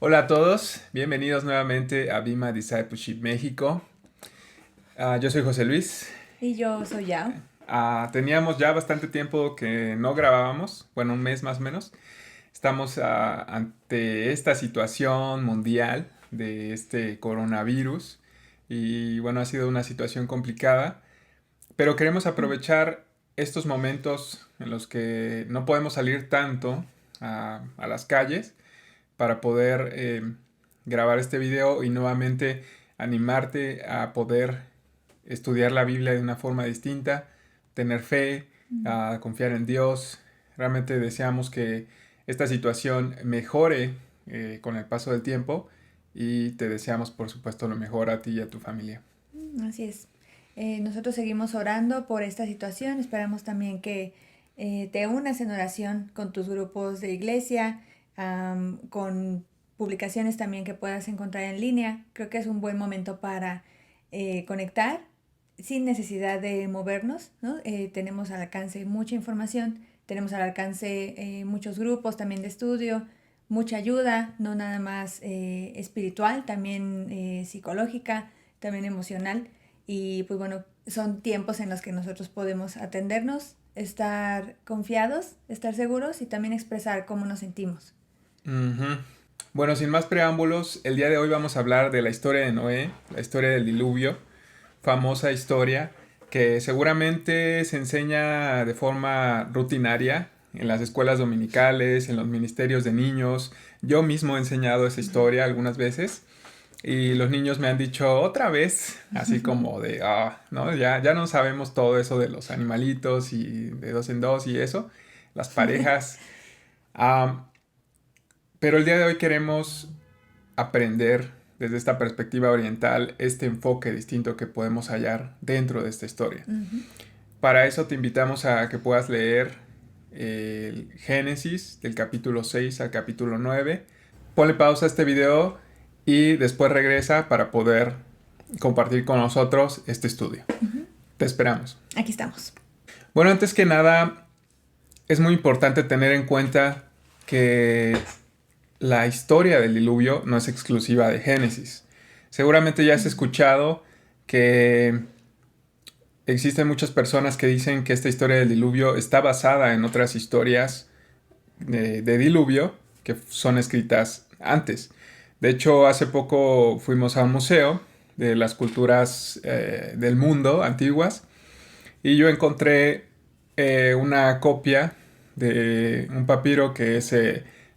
Hola a todos, bienvenidos nuevamente a Bima Discipleship México. Yo soy José Luis. Y yo soy Yao. Teníamos ya bastante tiempo que no grabábamos, bueno, un mes más o menos. Estamos ante esta situación mundial de este coronavirus y bueno, ha sido una situación complicada, pero queremos aprovechar estos momentos en los que no podemos salir tanto a las calles para poder grabar este video y nuevamente animarte a poder estudiar la Biblia de una forma distinta, tener fe, a confiar en Dios. Realmente deseamos que esta situación mejore con el paso del tiempo y te deseamos por supuesto lo mejor a ti y a tu familia. Así es. Nosotros seguimos orando por esta situación. Esperamos también que te unas en oración con tus grupos de iglesia, con publicaciones también que puedas encontrar en línea. Creo que es un buen momento para conectar sin necesidad de movernos, ¿no? Tenemos al alcance mucha información, tenemos al alcance muchos grupos también de estudio, mucha ayuda, no nada más espiritual, también psicológica, también emocional. Y pues bueno, son tiempos en los que nosotros podemos atendernos, estar confiados, estar seguros y también expresar cómo nos sentimos. Ujú. Bueno, sin más preámbulos, el día de hoy vamos a hablar de la historia de Noé, la historia del diluvio, famosa historia que seguramente se enseña de forma rutinaria en las escuelas dominicales, en los ministerios de niños. Yo mismo he enseñado esa historia algunas veces y los niños me han dicho otra vez, así como de, no, ya no sabemos todo eso de los animalitos y de dos en dos y eso, las parejas. Ah, pero el día de hoy queremos aprender desde esta perspectiva oriental este enfoque distinto que podemos hallar dentro de esta historia. Ujú. Para eso te invitamos a que puedas leer el Génesis del capítulo 6 al capítulo 9. Ponle pausa a este video y después regresa para poder compartir con nosotros este estudio. Ujú. Te esperamos. Aquí estamos. Bueno, antes que nada, es muy importante tener en cuenta que la historia del diluvio no es exclusiva de Génesis. Seguramente ya has escuchado que existen muchas personas que dicen que esta historia del diluvio está basada en otras historias de diluvio que son escritas antes. De hecho, hace poco fuimos a un museo de las culturas del mundo antiguas y yo encontré una copia de un papiro que es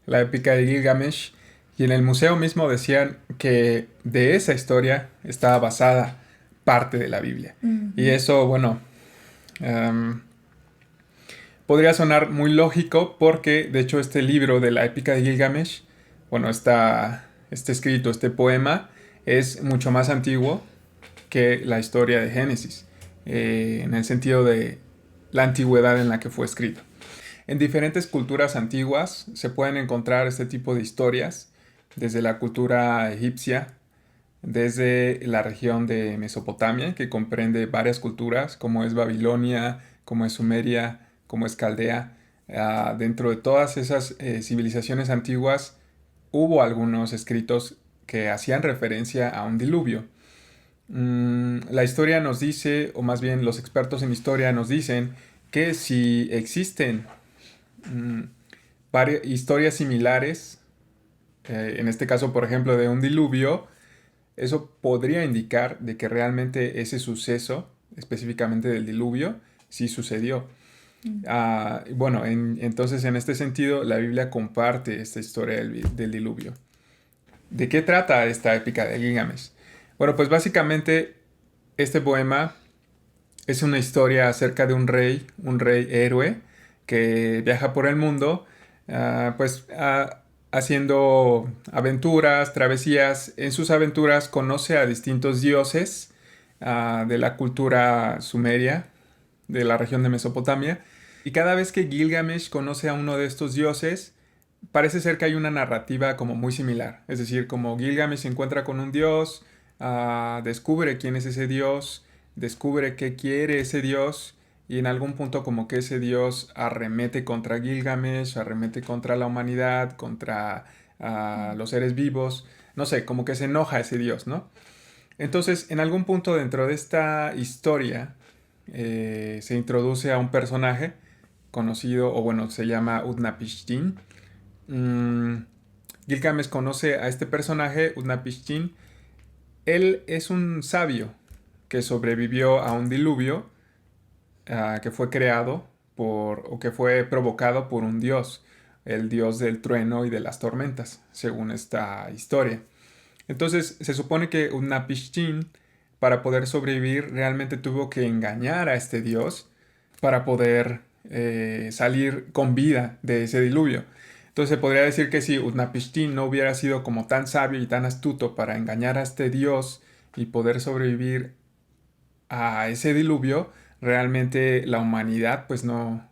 la épica de Gilgamesh y en el museo mismo decían que de esa historia estaba basada parte de la Biblia. Y Ujú. eso, bueno, um, podría sonar muy lógico porque de hecho este libro de la épica de Gilgamesh, bueno, este escrito, este poema, es mucho más antiguo que la historia de Génesis, en el sentido de la antigüedad en la que fue escrito. En diferentes culturas antiguas se pueden encontrar este tipo de historias, desde la cultura egipcia, desde la región de Mesopotamia, que comprende varias culturas, como es Babilonia, como es Sumeria, como es Caldea. Dentro de todas esas civilizaciones antiguas hubo algunos escritos que hacían referencia a un diluvio. La historia nos dice, o más bien los expertos en historia nos dicen, que si existen mm, varias historias similares, en este caso por ejemplo de un diluvio, eso podría indicar de que realmente ese suceso, específicamente del diluvio, sí sucedió. Bueno, entonces en este sentido la Biblia comparte esta historia del diluvio. ¿De qué trata esta épica de Gilgamesh? Bueno, pues básicamente este poema es una historia acerca de un rey héroe que viaja por el mundo, pues haciendo aventuras, travesías. En sus aventuras conoce a distintos dioses de la cultura sumeria, de la región de Mesopotamia. Y cada vez que Gilgamesh conoce a uno de estos dioses, parece ser que hay una narrativa como muy similar. Es decir, como Gilgamesh se encuentra con un dios, descubre quién es ese dios, descubre qué quiere ese dios y en algún punto como que ese dios arremete contra Gilgamesh, arremete contra la humanidad, contra a los seres vivos, no sé, como que se enoja ese dios, ¿no? Entonces, en algún punto dentro de esta historia se introduce a un personaje conocido, o bueno, se llama Utnapishtim. Mm, Gilgamesh conoce a este personaje, Utnapishtim. Él es un sabio que sobrevivió a un diluvio que fue creado o que fue provocado por un dios, el dios del trueno y de las tormentas, según esta historia. Entonces se supone que Utnapishtim, para poder sobrevivir, realmente tuvo que engañar a este dios para poder salir con vida de ese diluvio. Entonces se podría decir que si Utnapishtim no hubiera sido como tan sabio y tan astuto para engañar a este dios y poder sobrevivir a ese diluvio, realmente la humanidad pues no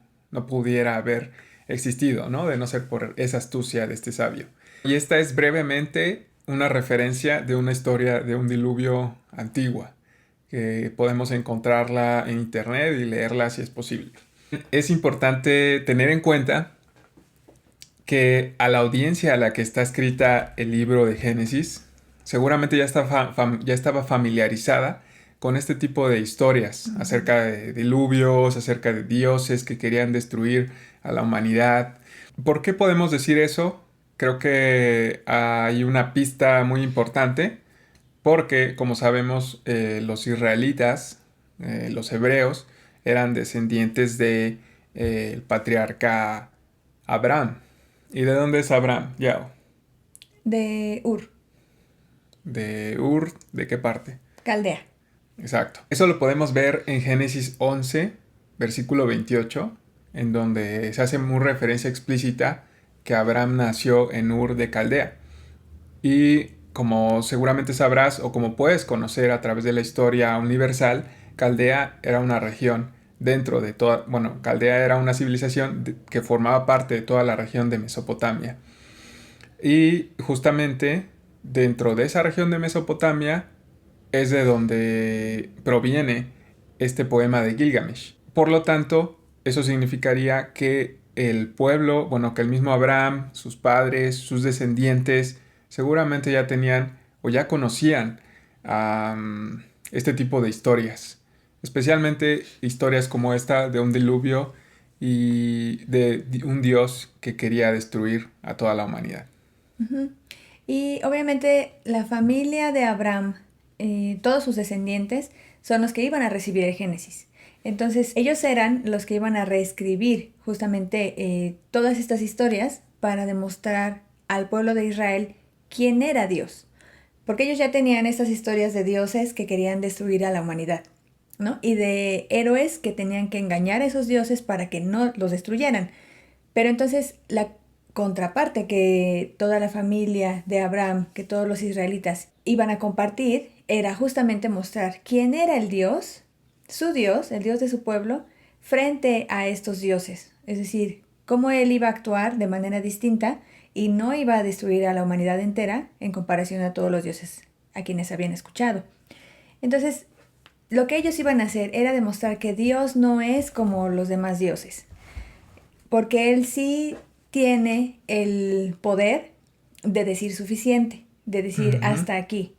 pudiera haber existido, ¿no? De no ser por esa astucia de este sabio. Y esta es brevemente una referencia de una historia de un diluvio antigua, que podemos encontrarla en internet y leerla si es posible. Es importante tener en cuenta que a la audiencia a la que está escrita el libro de Génesis, seguramente ya estaba familiarizada con este tipo de historias acerca de diluvios, acerca de dioses que querían destruir a la humanidad. ¿Por qué podemos decir eso? Creo que hay una pista muy importante porque, como sabemos, los israelitas, los hebreos, eran descendientes de, el patriarca Abraham. ¿Y de dónde es Abraham, Yao? De Ur, ¿De Ur? ¿De qué parte? Caldea. Exacto. Eso lo podemos ver en Génesis 11, versículo 28, en donde se hace muy referencia explícita que Abraham nació en Ur de Caldea. Y como seguramente sabrás o como puedes conocer a través de la historia universal, Caldea era una región dentro de toda, bueno, Caldea era una civilización que formaba parte de toda la región de Mesopotamia. Y justamente dentro de esa región de Mesopotamia es de donde proviene este poema de Gilgamesh. Por lo tanto, eso significaría que el pueblo, bueno, que el mismo Abraham, sus padres, sus descendientes, seguramente ya tenían o ya conocían este tipo de historias. Especialmente historias como esta de un diluvio y de un dios que quería destruir a toda la humanidad. Ujú. Y obviamente la familia de Abraham, todos sus descendientes, son los que iban a recibir el Génesis. Entonces ellos eran los que iban a reescribir justamente todas estas historias para demostrar al pueblo de Israel quién era Dios. Porque ellos ya tenían estas historias de dioses que querían destruir a la humanidad, ¿no? Y de héroes que tenían que engañar a esos dioses para que no los destruyeran. Pero entonces la contraparte que toda la familia de Abraham, que todos los israelitas iban a compartir, era justamente mostrar quién era el Dios, el Dios de su pueblo, frente a estos dioses. Es decir, cómo él iba a actuar de manera distinta y no iba a destruir a la humanidad entera en comparación a todos los dioses a quienes habían escuchado. Entonces, lo que ellos iban a hacer era demostrar que Dios no es como los demás dioses, porque Él sí tiene el poder de decir suficiente, de decir Ujú. hasta aquí.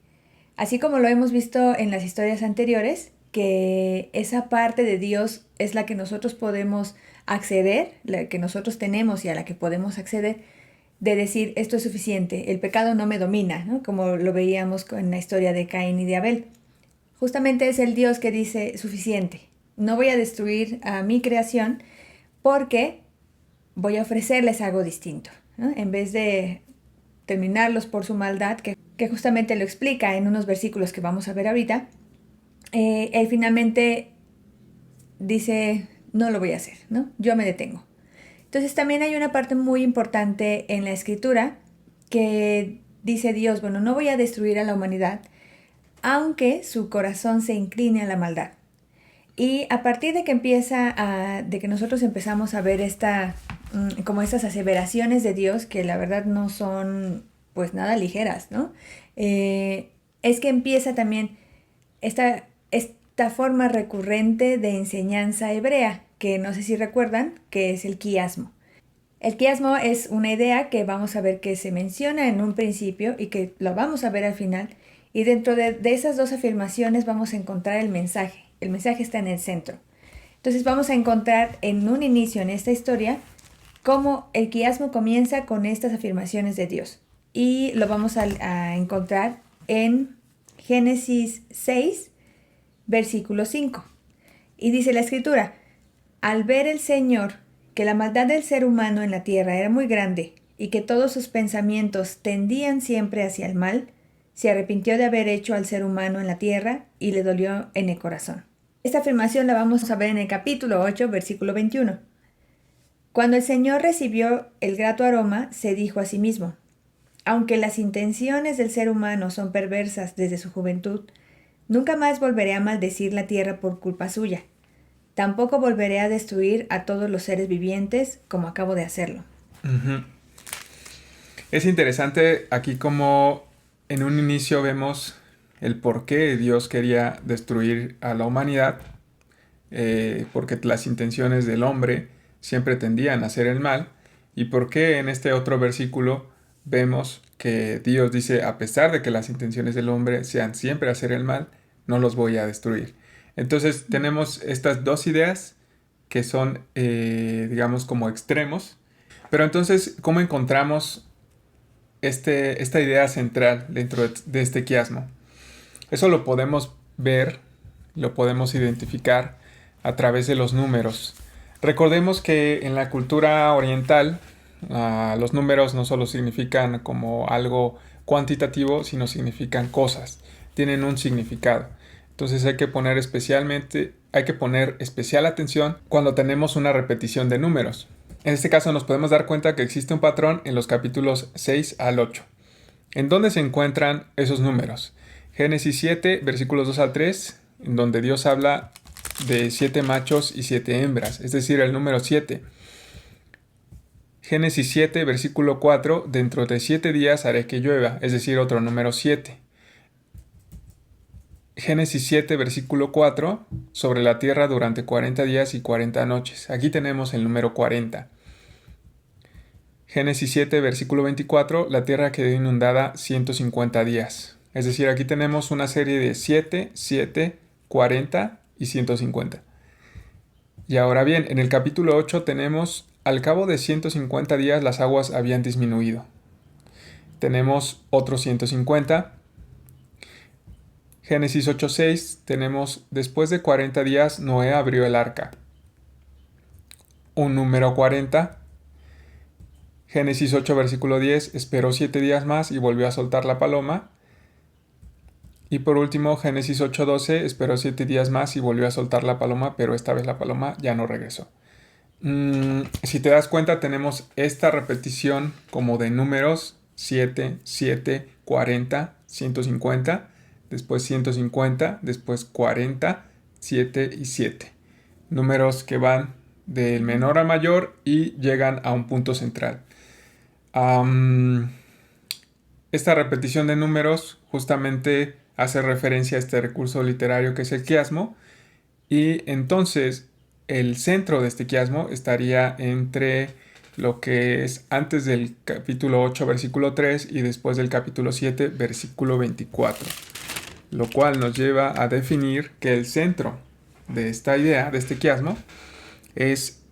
Así como lo hemos visto en las historias anteriores, que esa parte de Dios es la que nosotros podemos acceder, la que nosotros tenemos y a la que podemos acceder, de decir esto es suficiente, el pecado no me domina, ¿no? Como lo veíamos con la historia de Caín y de Abel. Justamente es el Dios que dice suficiente, no voy a destruir a mi creación porque voy a ofrecerles algo distinto, ¿no? En vez de terminarlos por su maldad, que justamente lo explica en unos versículos que vamos a ver ahorita, él finalmente dice, no lo voy a hacer, ¿no? Yo me detengo. Entonces también hay una parte muy importante en la escritura que dice Dios, bueno, no voy a destruir a la humanidad, aunque su corazón se incline a la maldad. Y a partir de que de que nosotros empezamos a ver como estas aseveraciones de Dios, que la verdad no son pues nada ligeras, ¿no? Es que empieza también esta forma recurrente de enseñanza hebrea, que no sé si recuerdan, que es el quiasmo. El quiasmo es una idea que vamos a ver que se menciona en un principio y que lo vamos a ver al final. Y dentro de esas dos afirmaciones vamos a encontrar el mensaje. El mensaje está en el centro. Entonces vamos a encontrar en un inicio en esta historia cómo el quiasmo comienza con estas afirmaciones de Dios. Y lo vamos a encontrar en Génesis 6, versículo 5. Y dice la escritura: al ver el Señor que la maldad del ser humano en la tierra era muy grande y que todos sus pensamientos tendían siempre hacia el mal, se arrepintió de haber hecho al ser humano en la tierra y le dolió en el corazón. Esta afirmación la vamos a ver en el capítulo 8, versículo 21. Cuando el Señor recibió el grato aroma, se dijo a sí mismo: aunque las intenciones del ser humano son perversas desde su juventud, nunca más volveré a maldecir la tierra por culpa suya. Tampoco volveré a destruir a todos los seres vivientes como acabo de hacerlo. Uh-huh. Es interesante aquí como en un inicio vemos el por qué Dios quería destruir a la humanidad, porque las intenciones del hombre siempre tendían a hacer el mal, y por qué en este otro versículo vemos que Dios dice, a pesar de que las intenciones del hombre sean siempre hacer el mal, no los voy a destruir. Entonces tenemos estas dos ideas que son, digamos, como extremos. Pero entonces, ¿cómo encontramos esta idea central dentro de este quiasmo? Eso lo podemos ver, lo podemos identificar a través de los números. Recordemos que en la cultura oriental, los números no solo significan como algo cuantitativo, sino significan cosas, tienen un significado. Entonces hay que poner especial atención cuando tenemos una repetición de números. En este caso nos podemos dar cuenta que existe un patrón en los capítulos 6 al 8. ¿En dónde se encuentran esos números? Génesis 7, versículos 2 al 3, en donde Dios habla de 7 machos y 7 hembras, es decir, el número 7. Génesis 7, versículo 4, dentro de 7 días haré que llueva, es decir, otro número 7. Génesis 7, versículo 4, sobre la tierra durante 40 días y 40 noches. Aquí tenemos el número 40. Génesis 7, versículo 24, la tierra quedó inundada 150 días. Es decir, aquí tenemos una serie de 7, 7, 40 y 150. Y ahora bien, en el capítulo 8 tenemos, al cabo de 150 días las aguas habían disminuido. Tenemos otros 150. Génesis 8:6 tenemos, después de 40 días Noé abrió el arca. Un número 40. Génesis 8 versículo 10, esperó 7 días más y volvió a soltar la paloma. Y por último, Génesis 8:12, esperó 7 días más y volvió a soltar la paloma, pero esta vez la paloma ya no regresó. Si te das cuenta, tenemos esta repetición como de números: 7, 7, 40, 150, después 150, después 40, 7 y 7. Números que van del menor a mayor y llegan a un punto central. Esta repetición de números justamente hace referencia a este recurso literario que es el quiasmo, y entonces el centro de este quiasmo estaría entre lo que es antes del capítulo 8 versículo 3 y después del capítulo 7 versículo 24, lo cual nos lleva a definir que el centro de esta idea, de este quiasmo, es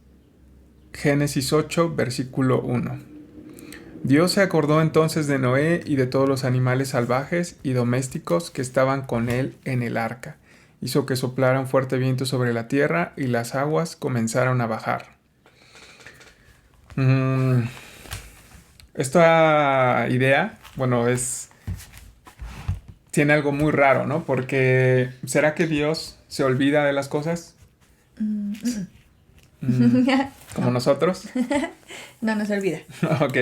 Génesis 8 versículo 1. Dios se acordó entonces de Noé y de todos los animales salvajes y domésticos que estaban con él en el arca. Hizo que soplara un fuerte viento sobre la tierra y las aguas comenzaron a bajar. Esta idea, bueno, tiene algo muy raro, ¿no? Porque ¿será que Dios se olvida de las cosas? ¿Como nosotros? No nos olvida. Ok.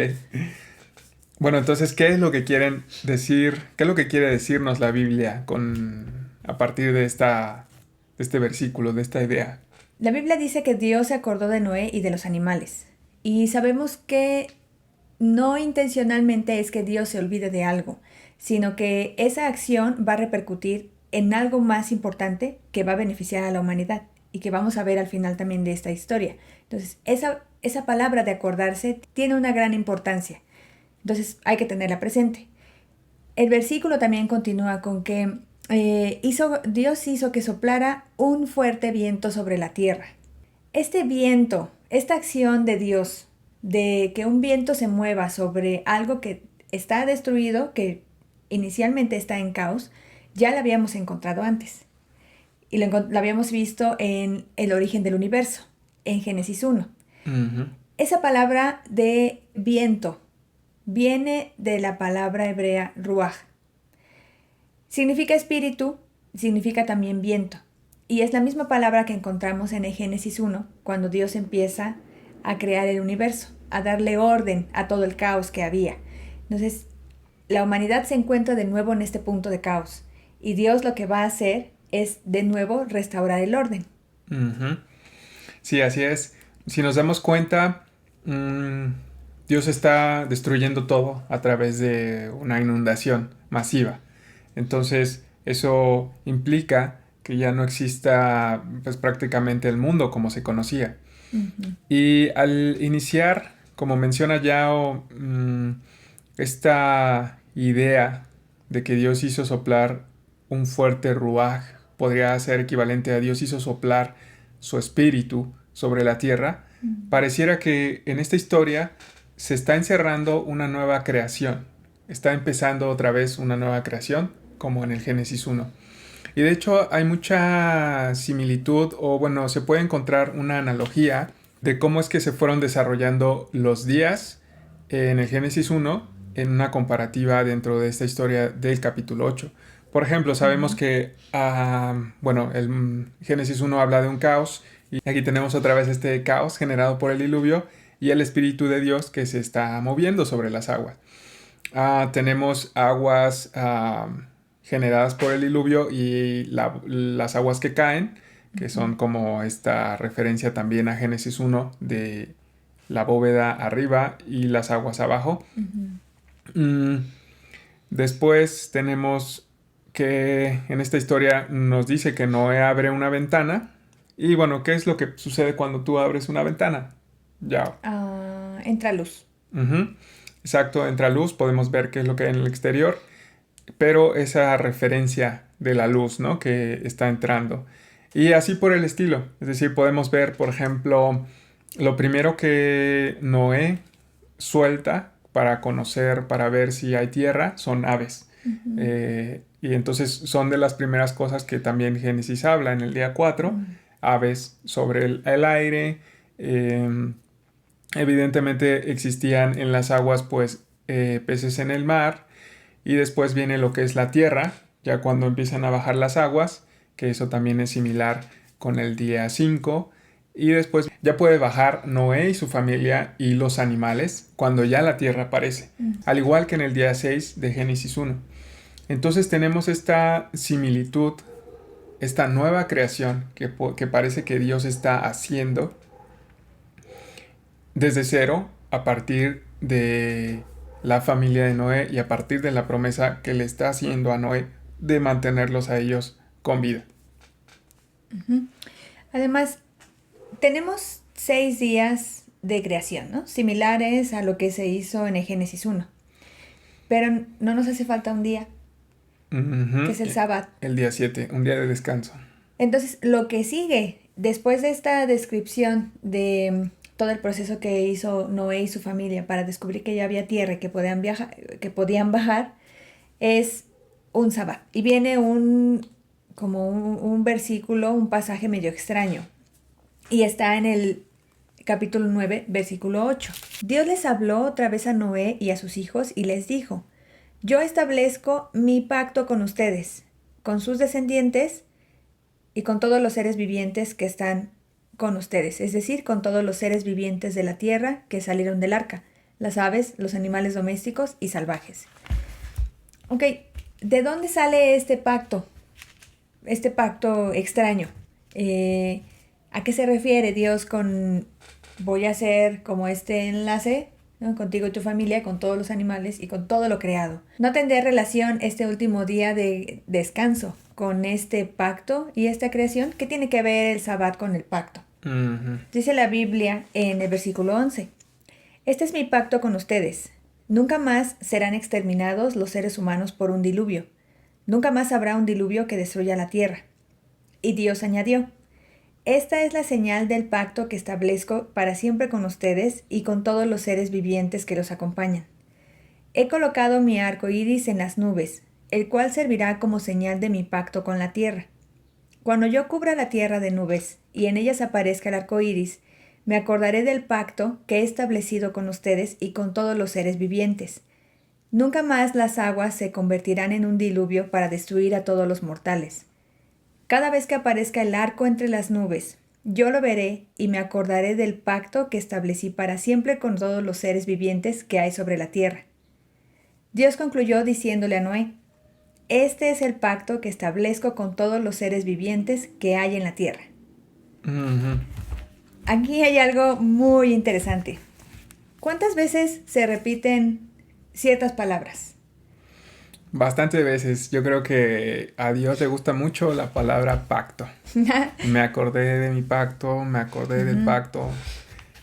Bueno, entonces, ¿qué es lo que quieren decir? ¿Qué es lo que quiere decirnos la Biblia a partir de este versículo, de esta idea? La Biblia dice que Dios se acordó de Noé y de los animales. Y sabemos que no intencionalmente es que Dios se olvide de algo, sino que esa acción va a repercutir en algo más importante que va a beneficiar a la humanidad. y que vamos a ver al final también de esta historia. Entonces, esa palabra de acordarse tiene una gran importancia. Entonces, hay que tenerla presente. El versículo también continúa con que Dios hizo que soplara un fuerte viento sobre la tierra. Este viento, esta acción de Dios, de que un viento se mueva sobre algo que está destruido, que inicialmente está en caos, ya la habíamos encontrado antes. Y la habíamos visto en el origen del universo, en Génesis 1. Ujú. Esa palabra de viento viene de la palabra hebrea ruaj. Significa espíritu, significa también viento. Y es la misma palabra que encontramos en el Génesis 1, cuando Dios empieza a crear el universo, a darle orden a todo el caos que había. Entonces, la humanidad se encuentra de nuevo en este punto de caos. Y Dios lo que va a hacer es de nuevo restaurar el orden. Ujú. Sí, así es. Si nos damos cuenta, Dios está destruyendo todo a través de una inundación masiva. Entonces, eso implica que ya no exista pues prácticamente el mundo como se conocía. Ujú. Y al iniciar, como menciona Yao, esta idea de que Dios hizo soplar un fuerte ruaj, podría ser equivalente a Dios hizo soplar su espíritu sobre la tierra, pareciera que en esta historia se está encerrando una nueva creación. Está empezando otra vez una nueva creación, como en el Génesis 1. Y de hecho hay mucha similitud, o bueno, se puede encontrar una analogía de cómo es que se fueron desarrollando los días en el Génesis 1 en una comparativa dentro de esta historia del capítulo 8. Por ejemplo, sabemos que, bueno, el Génesis 1 habla de un caos y aquí tenemos otra vez este caos generado por el diluvio y el Espíritu de Dios que se está moviendo sobre las aguas. Tenemos aguas generadas por el diluvio y las aguas que caen, que son como esta referencia también a Génesis 1 de la bóveda arriba y las aguas abajo. Después tenemos que en esta historia nos dice que Noé abre una ventana. Y bueno, ¿qué es lo que sucede cuando tú abres una ventana? Ya. Entra luz. Ujú. Exacto, entra luz, podemos ver qué es lo que hay en el exterior, pero esa referencia de la luz, ¿no? Que está entrando. Y así por el estilo. Es decir, podemos ver, por ejemplo, lo primero que Noé suelta para conocer, para ver si hay tierra, son aves. Y entonces son de las primeras cosas que también Génesis habla en el día 4, aves sobre el aire. Evidentemente existían en las aguas pues peces en el mar y después viene lo que es la tierra, ya cuando empiezan a bajar las aguas, que eso también es similar con el día 5. Y después ya puede bajar Noé y su familia y los animales cuando ya la tierra aparece, al igual que en el día 6 de Génesis 1. Entonces tenemos esta similitud, esta nueva creación que parece que Dios está haciendo desde cero a partir de la familia de Noé y a partir de la promesa que le está haciendo a Noé de mantenerlos a ellos con vida. Además, tenemos 6 días de creación, ¿no? Similares a lo que se hizo en el Génesis 1. Pero no nos hace falta un día, que es el sábado. El día 7, un día de descanso. Entonces, lo que sigue, después de esta descripción de todo el proceso que hizo Noé y su familia para descubrir que ya había tierra y que podían bajar, es un sábado. Y viene como un versículo, un pasaje medio extraño. Y está en el capítulo 9, versículo 8. Dios les habló otra vez a Noé y a sus hijos y les dijo: yo establezco mi pacto con ustedes, con sus descendientes y con todos los seres vivientes que están con ustedes, es decir, con todos los seres vivientes de la tierra que salieron del arca, las aves, los animales domésticos y salvajes. Ok, ¿de dónde sale este pacto? Este pacto extraño. ¿A qué se refiere Dios con voy a hacer como este enlace, ¿no? Contigo y tu familia, con todos los animales y con todo lo creado? No tendría relación este último día de descanso con este pacto y esta creación? ¿Qué tiene que ver el Sabbat con el pacto? Dice la Biblia en el versículo 11. Este es mi pacto con ustedes. Nunca más serán exterminados los seres humanos por un diluvio. Nunca más habrá un diluvio que destruya la tierra. Y Dios añadió, esta es la señal del pacto que establezco para siempre con ustedes y con todos los seres vivientes que los acompañan. He colocado mi arco iris en las nubes, el cual servirá como señal de mi pacto con la tierra. Cuando yo cubra la tierra de nubes y en ellas aparezca el arco iris, me acordaré del pacto que he establecido con ustedes y con todos los seres vivientes. Nunca más las aguas se convertirán en un diluvio para destruir a todos los mortales. Cada vez que aparezca el arco entre las nubes, yo lo veré y me acordaré del pacto que establecí para siempre con todos los seres vivientes que hay sobre la tierra. Dios concluyó diciéndole a Noé, este es el pacto que establezco con todos los seres vivientes que hay en la tierra. Aquí hay algo muy interesante. ¿Cuántas veces se repiten ciertas palabras? Bastantes veces. Yo creo que a Dios le gusta mucho la palabra pacto. Me acordé de mi pacto, me acordé del pacto.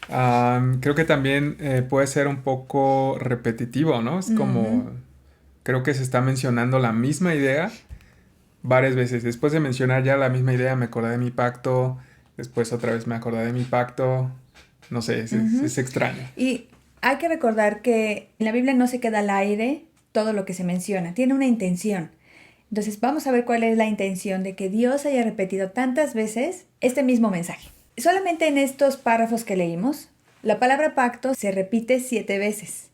Creo que también puede ser un poco repetitivo, ¿no? Es como, creo que se está mencionando la misma idea varias veces. Después de mencionar ya la misma idea, me acordé de mi pacto. Después otra vez me acordé de mi pacto. No sé, es extraño. Y hay que recordar que en la Biblia no se queda al aire todo lo que se menciona. Tiene una intención. Entonces vamos a ver cuál es la intención de que Dios haya repetido tantas veces este mismo mensaje. Solamente en estos párrafos que leímos, la palabra pacto se repite 7 veces.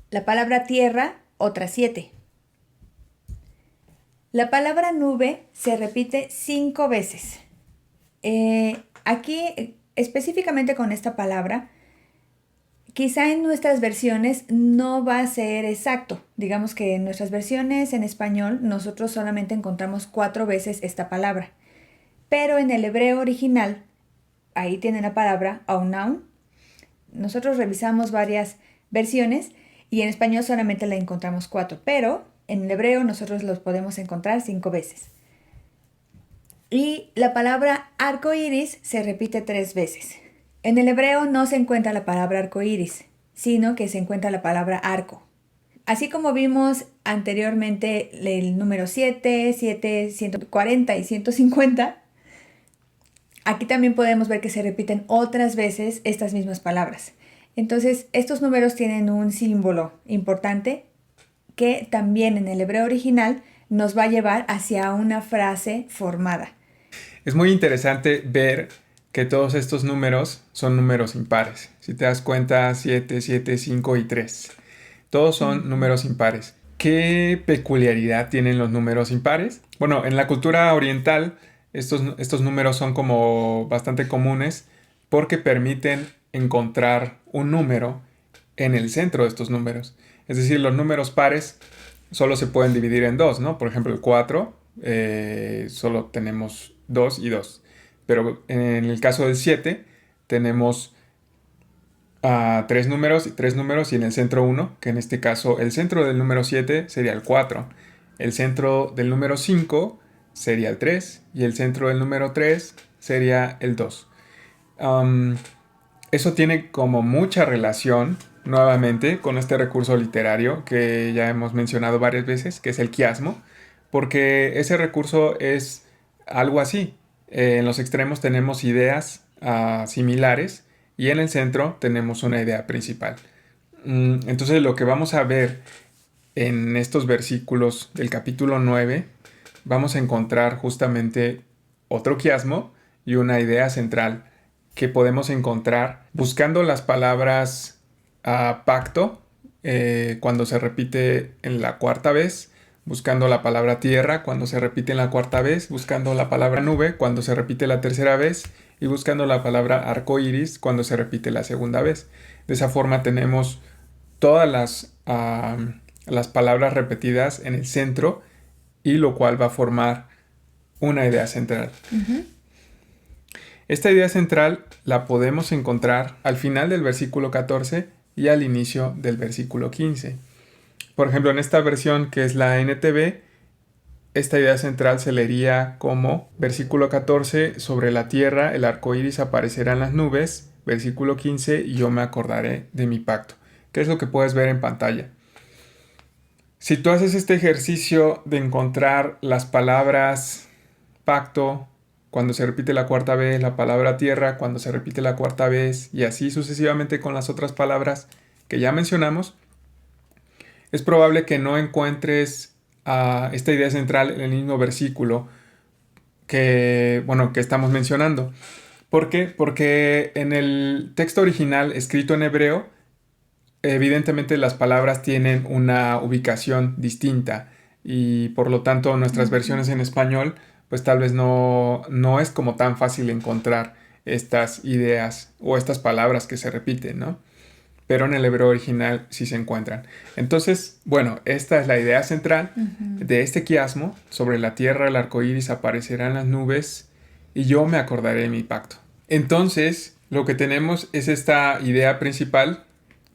La palabra tierra, otras 7. La palabra nube se repite 5 veces. Aquí, específicamente con esta palabra, quizá en nuestras versiones no va a ser exacto. Digamos que en nuestras versiones en español nosotros solamente encontramos 4 veces esta palabra. Pero en el hebreo original, ahí tiene la palabra aunaun. Nosotros revisamos varias versiones y en español solamente la encontramos 4. Pero en el hebreo nosotros los podemos encontrar 5 veces. Y la palabra arco iris se repite 3 veces. En el hebreo no se encuentra la palabra arco iris, sino que se encuentra la palabra arco. Así como vimos anteriormente el número 7, 140 y 150, aquí también podemos ver que se repiten otras veces estas mismas palabras. Entonces, estos números tienen un símbolo importante que también en el hebreo original nos va a llevar hacia una frase formada. Es muy interesante ver que todos estos números son números impares. Si te das cuenta, 7, 7, 5 y 3. Todos son números impares. ¿Qué peculiaridad tienen los números impares? Bueno, en la cultura oriental estos números son como bastante comunes porque permiten encontrar un número en el centro de estos números. Es decir, los números pares solo se pueden dividir en 2, ¿no? Por ejemplo, el 4 solo tenemos 2 y 2. Pero en el caso del 7 tenemos 3 números y en el centro 1, que en este caso el centro del número 7 sería el 4. El centro del número 5 sería el 3 y el centro del número 3 sería el 2. Eso tiene como mucha relación nuevamente con este recurso literario que ya hemos mencionado varias veces, que es el quiasmo, porque ese recurso es algo así. En los extremos tenemos ideas similares y en el centro tenemos una idea principal. Entonces lo que vamos a ver en estos versículos del capítulo 9, vamos a encontrar justamente otro quiasmo y una idea central que podemos encontrar buscando las palabras pacto cuando se repite en la 4ª vez, buscando la palabra tierra cuando se repite en la 4ª vez, buscando la palabra nube cuando se repite la 3ª vez y buscando la palabra arco iris cuando se repite la 2ª vez. De esa forma tenemos todas las palabras repetidas en el centro y lo cual va a formar una idea central. Esta idea central la podemos encontrar al final del versículo 14 y al inicio del versículo 15. Por ejemplo, en esta versión que es la NTV, esta idea central se leería como versículo 14, sobre la tierra el arco iris aparecerá en las nubes, versículo 15, y yo me acordaré de mi pacto, que es lo que puedes ver en pantalla. Si tú haces este ejercicio de encontrar las palabras pacto, cuando se repite la cuarta vez, la palabra tierra, cuando se repite la cuarta vez, y así sucesivamente con las otras palabras que ya mencionamos, es probable que no encuentres esta idea central en el mismo versículo que estamos mencionando. ¿Por qué? Porque en el texto original escrito en hebreo, evidentemente las palabras tienen una ubicación distinta y por lo tanto nuestras versiones en español pues tal vez no es como tan fácil encontrar estas ideas o estas palabras que se repiten, ¿no? Pero en el hebreo original sí se encuentran. Entonces, bueno, esta es la idea central de este quiasmo. Sobre la tierra el arco iris aparecerá en las nubes y yo me acordaré de mi pacto. Entonces, lo que tenemos es esta idea principal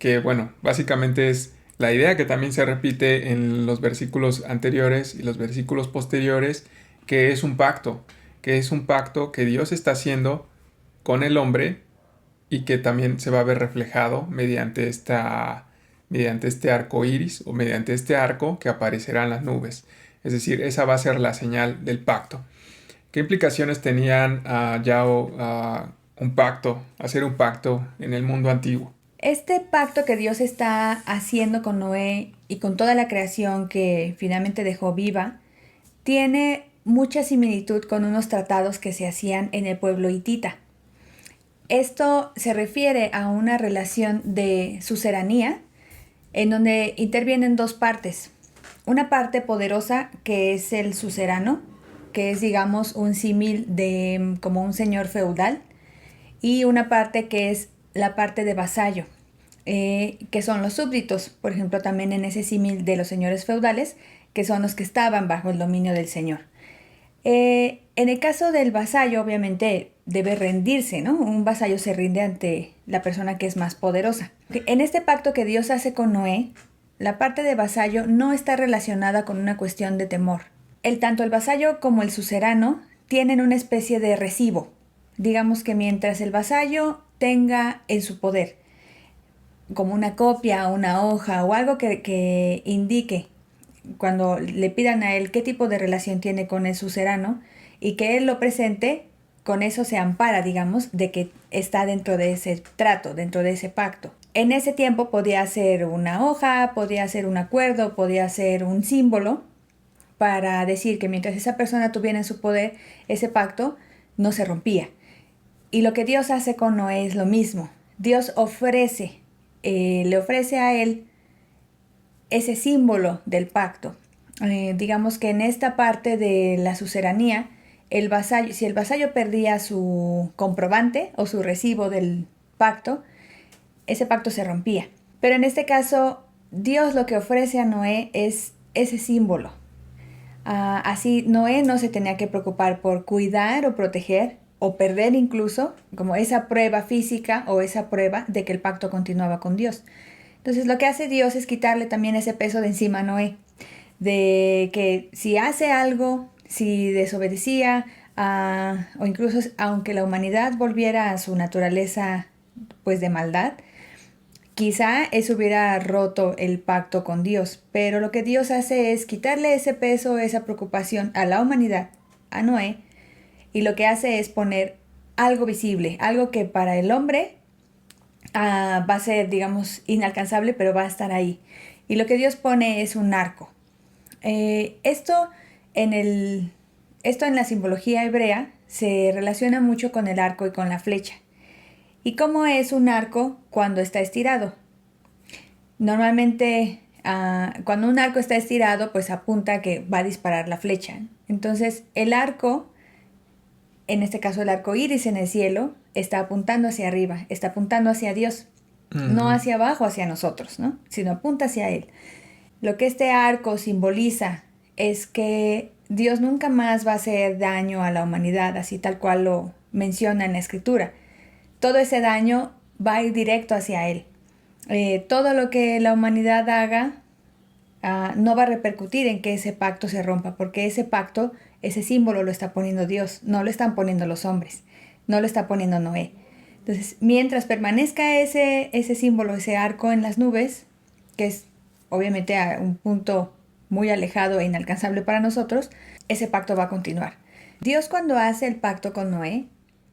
que, bueno, básicamente es la idea que también se repite en los versículos anteriores y los versículos posteriores, que es un pacto, que Dios está haciendo con el hombre y que también se va a ver reflejado mediante este arco iris o mediante este arco que aparecerá en las nubes. Es decir, esa va a ser la señal del pacto. ¿Qué implicaciones tenían hacer un pacto en el mundo antiguo? Este pacto que Dios está haciendo con Noé y con toda la creación que finalmente dejó viva, tiene mucha similitud con unos tratados que se hacían en el pueblo hitita. Esto se refiere a una relación de suceranía en donde intervienen dos partes. Una parte poderosa que es el suzerano, que es digamos un símil de como un señor feudal, y una parte que es la parte de vasallo, que son los súbditos, por ejemplo también en ese símil de los señores feudales, que son los que estaban bajo el dominio del señor. En el caso del vasallo, obviamente debe rendirse, ¿no? Un vasallo se rinde ante la persona que es más poderosa. En este pacto que Dios hace con Noé, la parte de vasallo no está relacionada con una cuestión de temor. Tanto el vasallo como el suzerano tienen una especie de recibo. Digamos que mientras el vasallo tenga en su poder como una copia, una hoja o algo que indique cuando le pidan a él qué tipo de relación tiene con el suzerano y que él lo presente, con eso se ampara, digamos, de que está dentro de ese trato, dentro de ese pacto. En ese tiempo podía ser una hoja, podía ser un acuerdo, podía ser un símbolo para decir que mientras esa persona tuviera en su poder ese pacto, no se rompía. Y lo que Dios hace con Noé es lo mismo. Dios le ofrece a él ese símbolo del pacto. Digamos que en esta parte de la suceranía, si el vasallo perdía su comprobante o su recibo del pacto, ese pacto se rompía. Pero en este caso, Dios lo que ofrece a Noé es ese símbolo. Así Noé no se tenía que preocupar por cuidar o proteger o perder incluso como esa prueba física o esa prueba de que el pacto continuaba con Dios. Entonces lo que hace Dios es quitarle también ese peso de encima a Noé, de que si hace algo, si desobedecía, o incluso aunque la humanidad volviera a su naturaleza pues de maldad, quizá eso hubiera roto el pacto con Dios, pero lo que Dios hace es quitarle ese peso, esa preocupación a la humanidad, a Noé, y lo que hace es poner algo visible, algo que para el hombre va a ser, digamos, inalcanzable, pero va a estar ahí. Y lo que Dios pone es un arco. Esto en la simbología hebrea se relaciona mucho con el arco y con la flecha. ¿Y cómo es un arco cuando está estirado? Normalmente, cuando un arco está estirado, pues apunta que va a disparar la flecha. Entonces, el arco, en este caso el arco iris en el cielo, está apuntando hacia arriba, está apuntando hacia Dios, no hacia abajo, hacia nosotros, ¿no? Sino apunta hacia Él. Lo que este arco simboliza es que Dios nunca más va a hacer daño a la humanidad, así tal cual lo menciona en la Escritura. Todo ese daño va a ir directo hacia Él. Todo lo que la humanidad haga no va a repercutir en que ese pacto se rompa, porque ese pacto, ese símbolo lo está poniendo Dios, no lo están poniendo los hombres, no lo está poniendo Noé. Entonces, mientras permanezca ese símbolo, ese arco en las nubes, que es obviamente a un punto muy alejado e inalcanzable para nosotros, ese pacto va a continuar. Dios, cuando hace el pacto con Noé,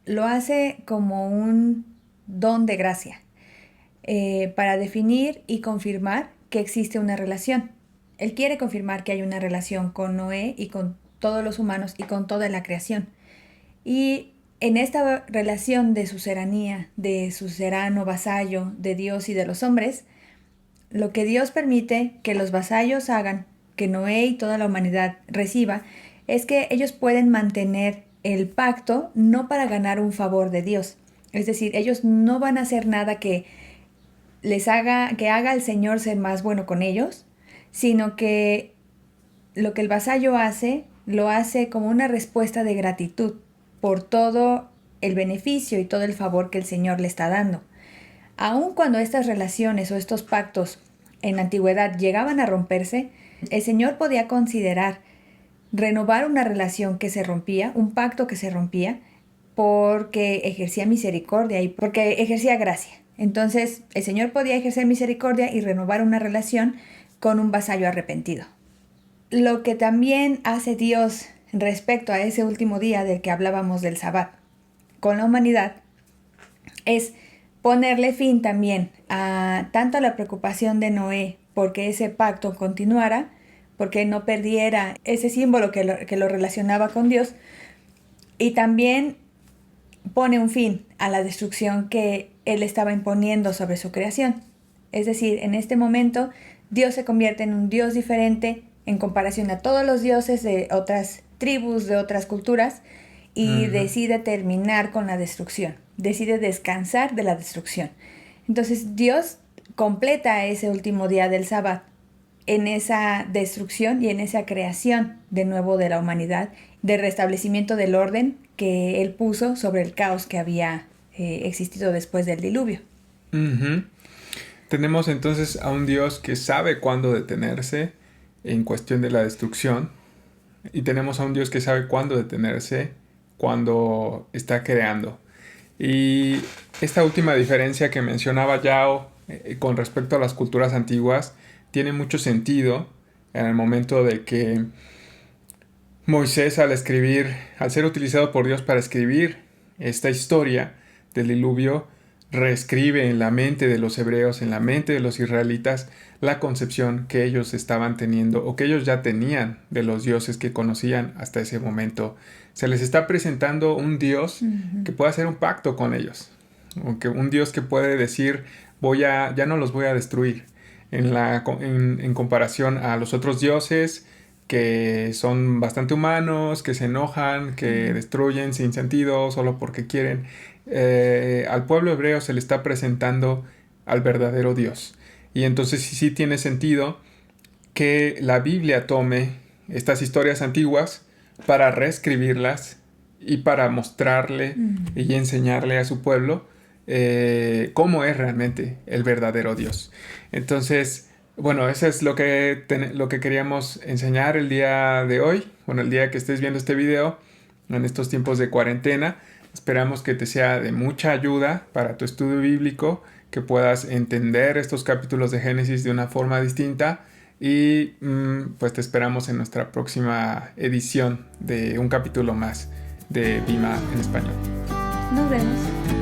lo hace como un don de gracia, para definir y confirmar que existe una relación. Él quiere confirmar que hay una relación con Noé y con todos los humanos y con toda la creación. Y en esta relación de suceranía, de suzerano, vasallo, de Dios y de los hombres, lo que Dios permite que los vasallos hagan, que Noé y toda la humanidad reciba, es que ellos pueden mantener el pacto no para ganar un favor de Dios. Es decir, ellos no van a hacer nada que haga al Señor ser más bueno con ellos, sino que lo que el vasallo hace, lo hace como una respuesta de gratitud por todo el beneficio y todo el favor que el Señor le está dando. Aun cuando estas relaciones o estos pactos en la antigüedad llegaban a romperse, el Señor podía considerar renovar una relación que se rompía, un pacto que se rompía, porque ejercía misericordia y porque ejercía gracia. Entonces, el Señor podía ejercer misericordia y renovar una relación con un vasallo arrepentido. Lo que también hace Dios respecto a ese último día del que hablábamos del Sabbat con la humanidad es ponerle fin también a tanto a la preocupación de Noé porque ese pacto continuara, porque no perdiera ese símbolo que lo relacionaba con Dios, y también pone un fin a la destrucción que él estaba imponiendo sobre su creación. Es decir, en este momento Dios se convierte en un Dios diferente en comparación a todos los dioses de otras tribus, de otras culturas, y decide terminar con la destrucción, decide descansar de la destrucción. Entonces Dios completa ese último día del Sabbat en esa destrucción y en esa creación de nuevo de la humanidad, de restablecimiento del orden que Él puso sobre el caos que había existido después del diluvio. Uh-huh. Tenemos entonces a un Dios que sabe cuándo detenerse en cuestión de la destrucción, y tenemos a un Dios que sabe cuándo detenerse cuando está creando. Y esta última diferencia que mencionaba Yao con respecto a las culturas antiguas tiene mucho sentido en el momento de que Moisés, al ser utilizado por Dios para escribir esta historia del diluvio, reescribe en la mente de los hebreos, en la mente de los israelitas, la concepción que ellos estaban teniendo o que ellos ya tenían de los dioses que conocían hasta ese momento. Se les está presentando un Dios que puede hacer un pacto con ellos, un Dios que puede decir, ya no los voy a destruir, en comparación a los otros dioses que son bastante humanos, que se enojan, que destruyen sin sentido, solo porque quieren. Al pueblo hebreo se le está presentando al verdadero Dios. Y entonces sí tiene sentido que la Biblia tome estas historias antiguas para reescribirlas y para mostrarle y enseñarle a su pueblo cómo es realmente el verdadero Dios. Entonces, bueno, eso es lo que queríamos enseñar el día de hoy. Bueno, el día que estés viendo este video, en estos tiempos de cuarentena. Esperamos que te sea de mucha ayuda para tu estudio bíblico, que puedas entender estos capítulos de Génesis de una forma distinta, y pues te esperamos en nuestra próxima edición de un capítulo más de Bima en español. Nos vemos.